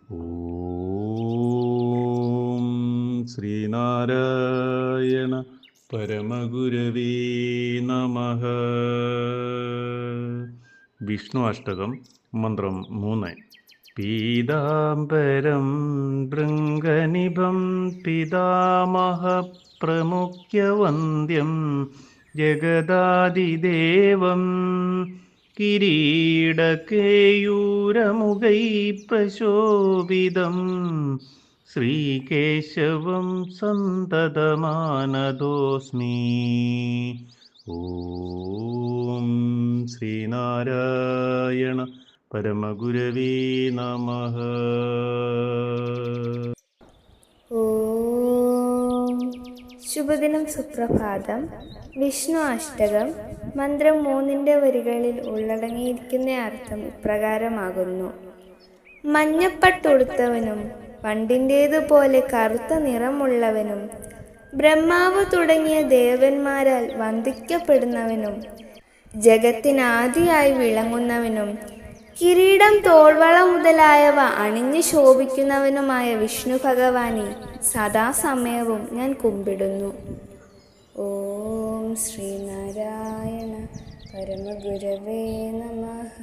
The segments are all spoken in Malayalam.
ഓം ശ്രീനാരായണ പരമഗുരവേ നമഃ. വിഷ്ണു അഷ്ടകം മന്ത്രം 3. പീതാംബരം ഭൃംഗനിഭം പിതാമഹ പ്രമുഖ്യവന്ദ്യം ജഗദാദിദേവം കിരീടകേയൂരമുഖൈ പ്രശോഭിതം ശ്രീകേശവം സന്തതമാനതോസ്മി. ഓം ശ്രീനാരായണ പരമഗുരവേ നമഃ. ശുഭദിനം, സുപ്രഭാതം. വിഷ്ണു അഷ്ടകം മന്ത്രം 3 വരികളിൽ ഉള്ളടങ്ങിയിരിക്കുന്ന അർത്ഥം ഇപ്രകാരമാകുന്നു. മഞ്ഞപ്പട്ടുടുത്തവനും പണ്ടിൻ്റേതുപോലെ കറുത്ത നിറമുള്ളവനും ബ്രഹ്മാവ് തുടങ്ങിയ ദേവന്മാരാൽ വന്ദിക്കപ്പെടുന്നവനും ജഗത്തിനാദിയായി വിളങ്ങുന്നവനും കിരീടം, തോൾവള മുതലായവ അണിഞ്ഞു ശോഭിക്കുന്നവനുമായ വിഷ്ണു ഭഗവാനെ സദാസമയവും ഞാൻ കുമ്പിടുന്നു. ഓം ശ്രീനാരായണ പരമഗുരവേ നമഃ.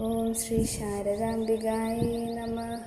ഓം ശ്രീ ശാരദാംബികായേ നമഃ.